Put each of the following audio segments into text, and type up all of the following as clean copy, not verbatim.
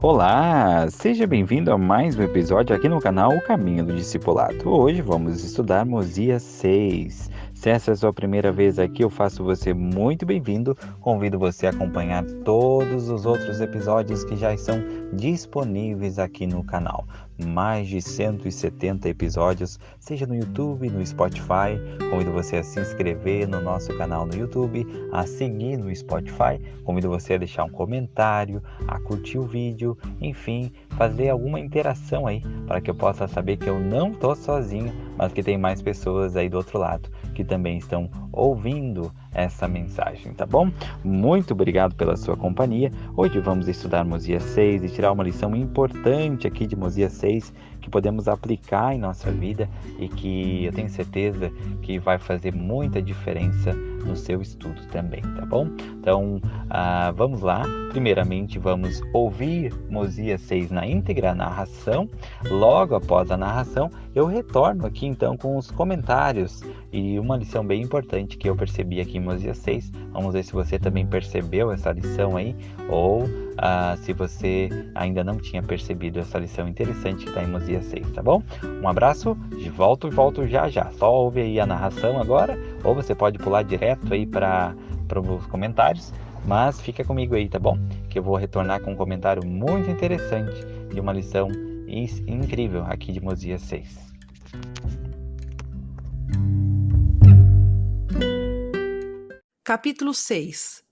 Olá, seja bem-vindo a mais um episódio aqui no canal O Caminho do Discipulado. Hoje vamos estudar Mosias 6. Se essa é a sua primeira vez aqui, eu faço você muito bem-vindo. Convido você a acompanhar todos os outros episódios que já estão disponíveis aqui no canal. Mais de 170 episódios, seja no YouTube, no Spotify. Convido você a se inscrever no nosso canal no YouTube, a seguir no Spotify. Convido você a deixar um comentário, a curtir o vídeo, enfim, fazer alguma interação aí, para que eu possa saber que eu não estou sozinho, mas que tem mais pessoas aí do outro lado, que também estão ouvindo essa mensagem, tá bom? Muito obrigado pela sua companhia. Hoje vamos estudar Mosias 6 e tirar uma lição importante aqui de Mosias 6 que podemos aplicar em nossa vida e que eu tenho certeza que vai fazer muita diferença no seu estudo também, tá bom? Então, vamos lá. Primeiramente, vamos ouvir Mosias 6 na íntegra, a narração. Logo após a narração, eu retorno aqui então com os comentários e uma lição bem importante que eu percebi aqui em Mosias 6. Vamos ver se você também percebeu essa lição aí, ou se você ainda não tinha percebido essa lição interessante que está em Mosias 6, tá bom? Um abraço, volto já. Só ouve aí a narração agora, ou você pode pular direto aí para os comentários, mas fica comigo aí, tá bom? Que eu vou retornar com um comentário muito interessante de uma lição incrível aqui de Mosias 6. Capítulo 6.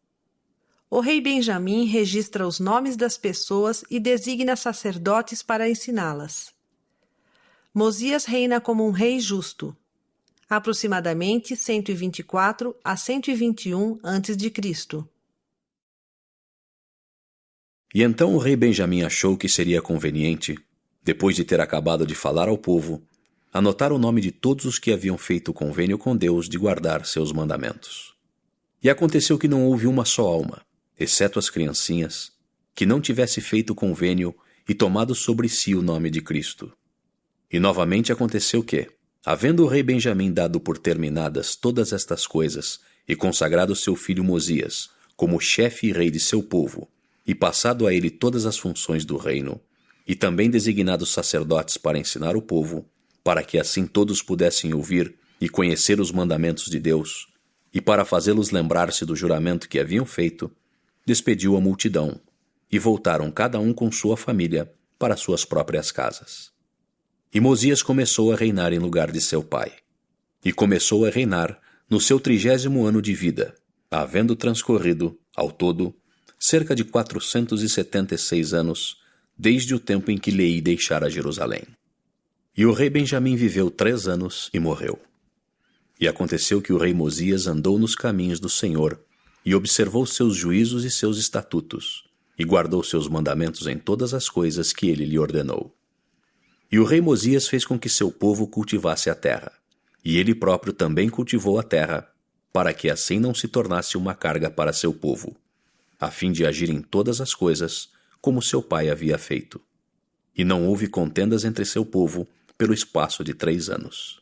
O rei Benjamim registra os nomes das pessoas e designa sacerdotes para ensiná-las. Mosias reina como um rei justo, aproximadamente 124 a 121 a.C. E então o rei Benjamim achou que seria conveniente, depois de ter acabado de falar ao povo, anotar o nome de todos os que haviam feito o convênio com Deus de guardar seus mandamentos. E aconteceu que não houve uma só alma, exceto as criancinhas, que não tivesse feito o convênio e tomado sobre si o nome de Cristo. E novamente aconteceu que, havendo o rei Benjamim dado por terminadas todas estas coisas e consagrado seu filho Mosias como chefe e rei de seu povo, e passado a ele todas as funções do reino, e também designado sacerdotes para ensinar o povo, para que assim todos pudessem ouvir e conhecer os mandamentos de Deus, e para fazê-los lembrar-se do juramento que haviam feito, despediu a multidão, e voltaram cada um com sua família para suas próprias casas. E Mosias começou a reinar em lugar de seu pai. E começou a reinar no seu 30º ano de vida, havendo transcorrido, ao todo, cerca de 476 anos, desde o tempo em que Lei deixara Jerusalém. E o rei Benjamim viveu 3 anos e morreu. E aconteceu que o rei Mosias andou nos caminhos do Senhor, e observou seus juízos e seus estatutos, e guardou seus mandamentos em todas as coisas que ele lhe ordenou. E o rei Mosias fez com que seu povo cultivasse a terra, e ele próprio também cultivou a terra, para que assim não se tornasse uma carga para seu povo, a fim de agir em todas as coisas, como seu pai havia feito. E não houve contendas entre seu povo pelo espaço de 3 anos.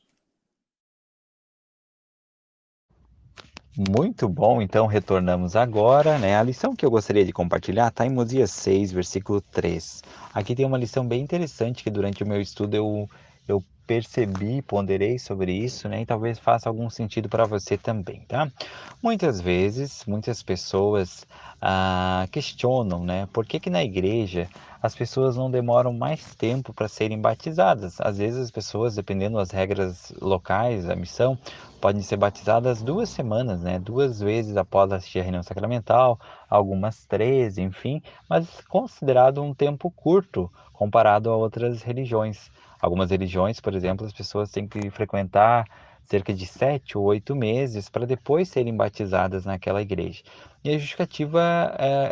Muito bom, então retornamos agora, né? A lição que eu gostaria de compartilhar está em Mosias 6, versículo 3. Aqui tem uma lição bem interessante que durante o meu estudo eu percebi, ponderei sobre isso, né? E talvez faça algum sentido para você também, tá? Muitas vezes, muitas pessoas questionam, né? Por que na igreja as pessoas não demoram mais tempo para serem batizadas? Às vezes as pessoas, dependendo das regras locais, a missão, podem ser batizadas 2 semanas, né? 2 vezes após assistir a reunião sacramental, algumas 3, enfim, mas considerado um tempo curto comparado a outras religiões. Algumas religiões, por exemplo, as pessoas têm que frequentar cerca de 7 ou 8 meses para depois serem batizadas naquela igreja. E a justificativa,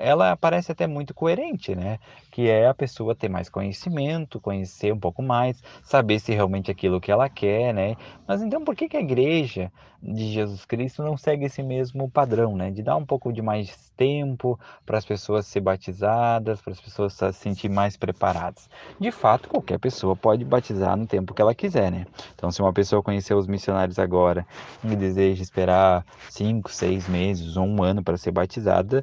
ela parece até muito coerente, né? Que é a pessoa ter mais conhecimento, conhecer um pouco mais, saber se realmente é aquilo que ela quer, né? Mas então por que a igreja de Jesus Cristo não segue esse mesmo padrão, né? De dar um pouco de mais tempo para as pessoas ser batizadas, para as pessoas se sentir mais preparadas. De fato, qualquer pessoa pode batizar no tempo que ela quiser, né? Então, se uma pessoa conhecer os missionários agora e deseja esperar 5, 6 meses ou 1 ano para ser batizada,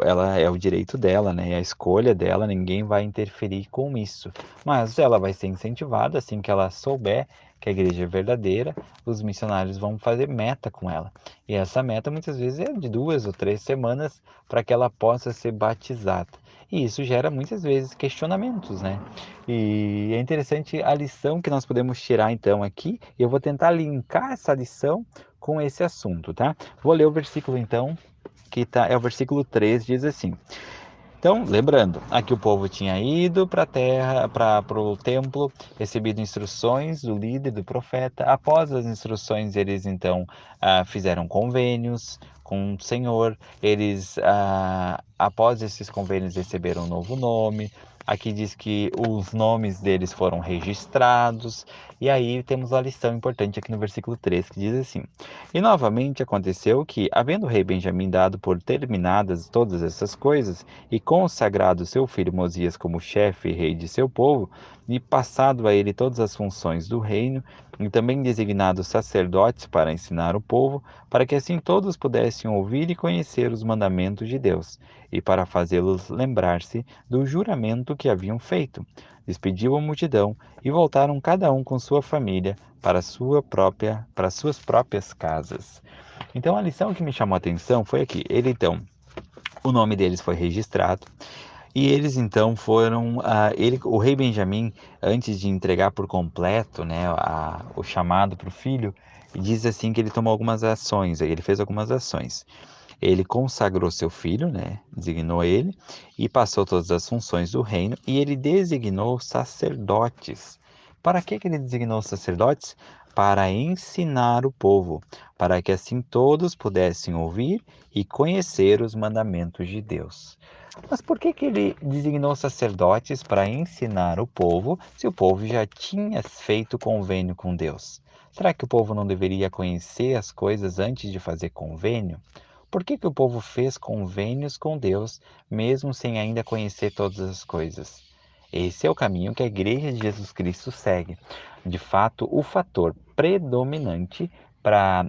ela é o direito dela, né? É a escolha dela, ninguém vai interferir com isso. Mas ela vai ser incentivada assim que ela souber que a igreja é verdadeira, os missionários vão fazer meta com ela. E essa meta muitas vezes é de 2 ou 3 semanas para que ela possa ser batizada. E isso gera muitas vezes questionamentos, né? E é interessante a lição que nós podemos tirar então aqui, e eu vou tentar linkar essa lição com esse assunto, tá? Vou ler o versículo então, é o versículo 3, diz assim: então, lembrando, aqui o povo tinha ido para a terra, para o templo, recebido instruções do líder, do profeta. Após as instruções, eles então fizeram convênios com o Senhor. Eles, após esses convênios, receberam um novo nome. Aqui diz que os nomes deles foram registrados. E aí temos a lição importante aqui no versículo 3, que diz assim: E novamente aconteceu que, havendo o rei Benjamim dado por terminadas todas essas coisas, e consagrado seu filho Mosias como chefe e rei de seu povo, e passado a ele todas as funções do reino, e também designado sacerdotes para ensinar o povo, para que assim todos pudessem ouvir e conhecer os mandamentos de Deus, e para fazê-los lembrar-se do juramento que haviam feito. Despediu a multidão e voltaram cada um com sua família para suas próprias casas. Então a lição que me chamou a atenção foi aqui. O nome deles foi registrado e eles então foram, o rei Benjamim, antes de entregar por completo, né, o chamado para o filho, diz assim que ele tomou algumas ações, ele fez algumas ações. Ele consagrou seu filho, né, designou ele e passou todas as funções do reino, e ele designou sacerdotes. Para que ele designou sacerdotes? Para ensinar o povo, para que assim todos pudessem ouvir e conhecer os mandamentos de Deus. Mas por que ele designou sacerdotes para ensinar o povo, se o povo já tinha feito convênio com Deus? Será que o povo não deveria conhecer as coisas antes de fazer convênio? Por que o povo fez convênios com Deus, mesmo sem ainda conhecer todas as coisas? Esse é o caminho que a Igreja de Jesus Cristo segue. De fato, o fator predominante para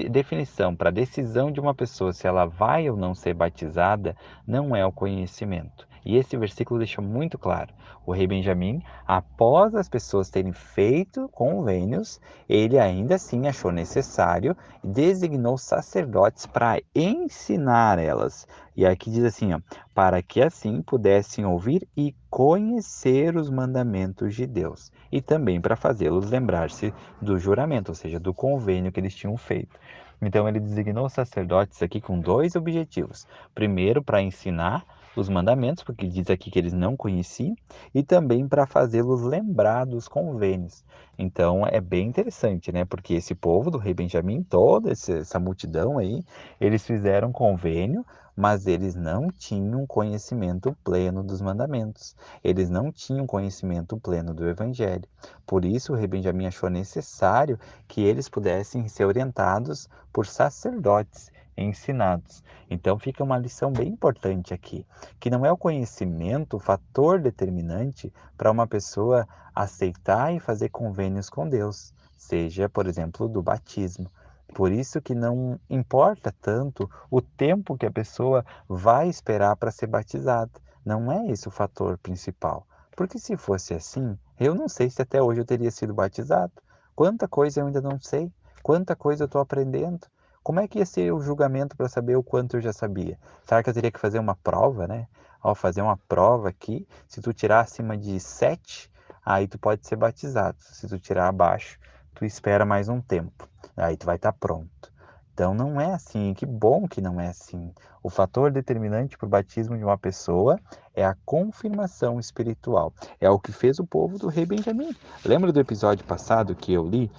definição, para decisão de uma pessoa se ela vai ou não ser batizada, não é o conhecimento. E esse versículo deixa muito claro. O rei Benjamim, após as pessoas terem feito convênios, ele ainda assim achou necessário e designou sacerdotes para ensinar elas. E aqui diz assim, ó, para que assim pudessem ouvir e conhecer os mandamentos de Deus, e também para fazê-los lembrar-se do juramento, ou seja, do convênio que eles tinham feito. Então ele designou sacerdotes aqui com dois objetivos. Primeiro, para ensinar os mandamentos, porque diz aqui que eles não conheciam, e também para fazê-los lembrar dos convênios. Então é bem interessante, né? Porque esse povo do rei Benjamim, toda essa multidão aí, eles fizeram convênio, mas eles não tinham conhecimento pleno dos mandamentos. Eles não tinham conhecimento pleno do evangelho. Por isso o rei Benjamim achou necessário que eles pudessem ser orientados por sacerdotes ensinados. Então fica uma lição bem importante aqui, que não é o conhecimento o fator determinante para uma pessoa aceitar e fazer convênios com Deus, seja, por exemplo, do batismo. Por isso que não importa tanto o tempo que a pessoa vai esperar para ser batizada. Não é esse o fator principal. Porque se fosse assim, eu não sei se até hoje eu teria sido batizado. Quanta coisa eu ainda não sei, quanta coisa eu estou aprendendo. Como é que ia ser o julgamento para saber o quanto eu já sabia? Será que eu teria que fazer uma prova, né? Ao fazer uma prova aqui, se tu tirar acima de 7, aí tu pode ser batizado. Se tu tirar abaixo, tu espera mais um tempo. Aí tu vai estar pronto. Então não é assim, que bom que não é assim. O fator determinante para o batismo de uma pessoa é a confirmação espiritual. É o que fez o povo do rei Benjamim. Lembra do episódio passado que eu li?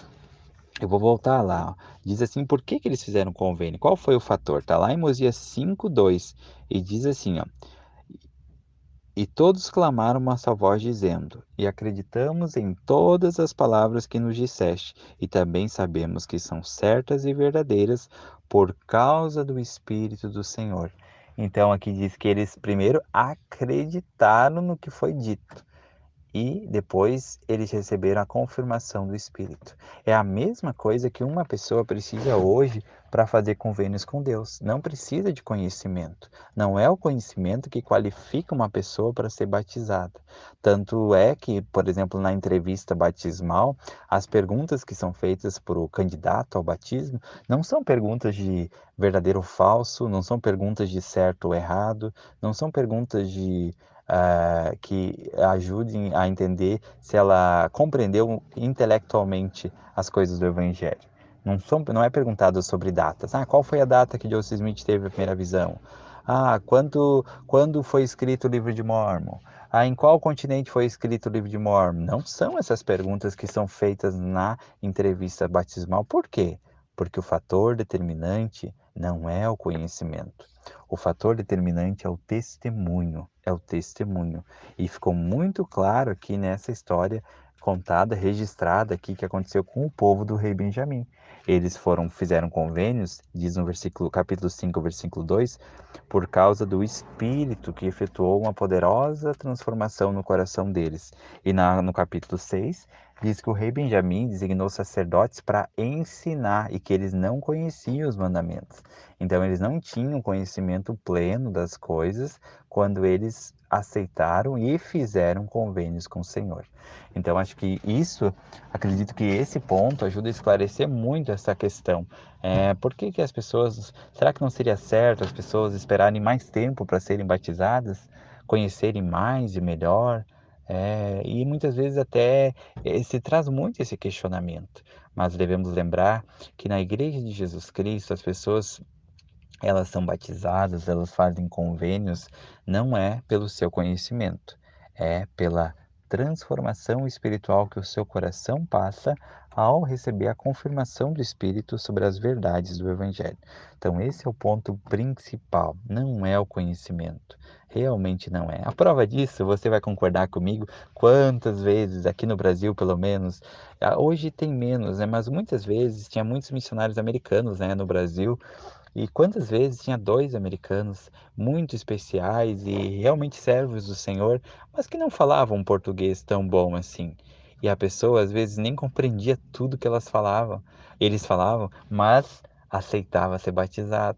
Eu vou voltar lá. Ó. Diz assim, por que eles fizeram convênio? Qual foi o fator? Está lá em Mosias 5:2 e diz assim, ó. E todos clamaram uma só voz, dizendo: E acreditamos em todas as palavras que nos disseste, e também sabemos que são certas e verdadeiras por causa do Espírito do Senhor. Então aqui diz que eles primeiro acreditaram no que foi dito. e depois eles receberam a confirmação do Espírito. É a mesma coisa que uma pessoa precisa hoje para fazer convênios com Deus. Não precisa de conhecimento. Não é o conhecimento que qualifica uma pessoa para ser batizada. Tanto é que, por exemplo, na entrevista batismal, as perguntas que são feitas para o candidato ao batismo não são perguntas de verdadeiro ou falso, não são perguntas de certo ou errado, não são perguntas de que ajudem a entender se ela compreendeu intelectualmente as coisas do Evangelho. Não é perguntado sobre datas. Qual foi a data que Joseph Smith teve a primeira visão? Quando foi escrito o livro de Mórmon? Em qual continente foi escrito o livro de Mórmon? Não são essas perguntas que são feitas na entrevista batismal. Por quê? Porque o fator determinante não é o conhecimento. O fator determinante é o testemunho, E ficou muito claro aqui nessa história contada, registrada aqui, que aconteceu com o povo do rei Benjamim. Eles fizeram convênios, diz no capítulo 5, versículo 2, por causa do Espírito que efetuou uma poderosa transformação no coração deles. E no capítulo 6, diz que o rei Benjamim designou sacerdotes para ensinar e que eles não conheciam os mandamentos. Então, eles não tinham conhecimento pleno das coisas quando eles aceitaram e fizeram convênios com o Senhor. Então, acredito que esse ponto ajuda a esclarecer muito essa questão. Por que as pessoas, será que não seria certo as pessoas esperarem mais tempo para serem batizadas, conhecerem mais e melhor? E muitas vezes até se traz muito esse questionamento, mas devemos lembrar que na Igreja de Jesus Cristo as pessoas elas são batizadas, elas fazem convênios, não é pelo seu conhecimento, é pela transformação espiritual que o seu coração passa ao receber a confirmação do Espírito sobre as verdades do Evangelho. Então, esse é o ponto principal, não é o conhecimento. Realmente não é. A prova disso, você vai concordar comigo, quantas vezes, aqui no Brasil pelo menos, hoje tem menos, né? Mas muitas vezes tinha muitos missionários americanos, né, no Brasil, e quantas vezes tinha 2 americanos muito especiais e realmente servos do Senhor, mas que não falavam português tão bom assim. E a pessoa às vezes nem compreendia tudo que eles falavam, mas aceitava ser batizado.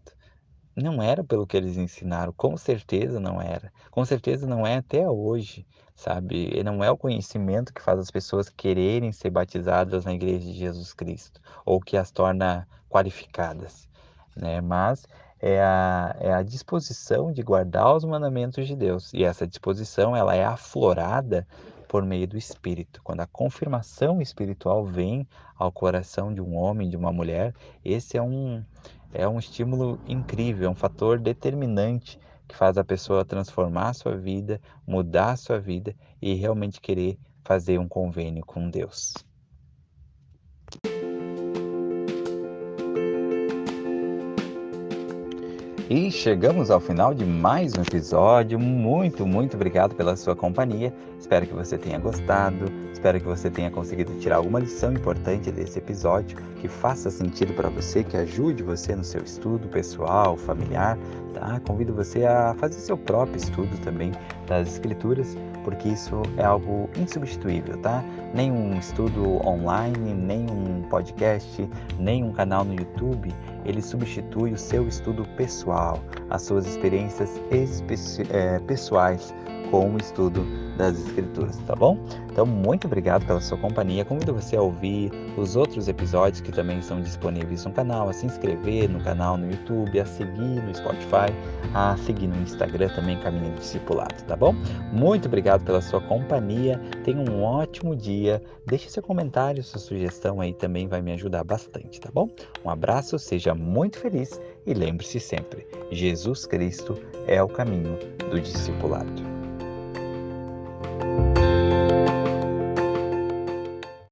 Não era pelo que eles ensinaram, com certeza não era. Com certeza não é até hoje, sabe? E não é o conhecimento que faz as pessoas quererem ser batizadas na Igreja de Jesus Cristo, ou que as torna qualificadas, né? Mas é a disposição de guardar os mandamentos de Deus. E essa disposição, ela é aflorada por meio do Espírito. Quando a confirmação espiritual vem ao coração de um homem, de uma mulher, esse é um estímulo incrível, é um fator determinante que faz a pessoa transformar a sua vida, mudar a sua vida e realmente querer fazer um convênio com Deus. E chegamos ao final de mais um episódio. Muito, muito obrigado pela sua companhia. Espero que você tenha gostado. Espero que você tenha conseguido tirar alguma lição importante desse episódio, que faça sentido para você, que ajude você no seu estudo pessoal, familiar, tá? Convido você a fazer seu próprio estudo também das Escrituras, porque isso é algo insubstituível, tá? Nem um estudo online, nem um podcast, nem um canal no YouTube, ele substitui o seu estudo pessoal, as suas experiências pessoais com o estudo das Escrituras, tá bom? Então, muito obrigado pela sua companhia. Convido você a ouvir os outros episódios que também estão disponíveis no canal, a se inscrever no canal no YouTube, a seguir no Spotify, a seguir no Instagram também, Caminho do Discipulado, tá bom? Muito obrigado pela sua companhia. Tenha um ótimo dia. Deixe seu comentário, sua sugestão aí também vai me ajudar bastante, tá bom? Um abraço, seja muito feliz e lembre-se sempre, Jesus Cristo é o caminho do discipulado.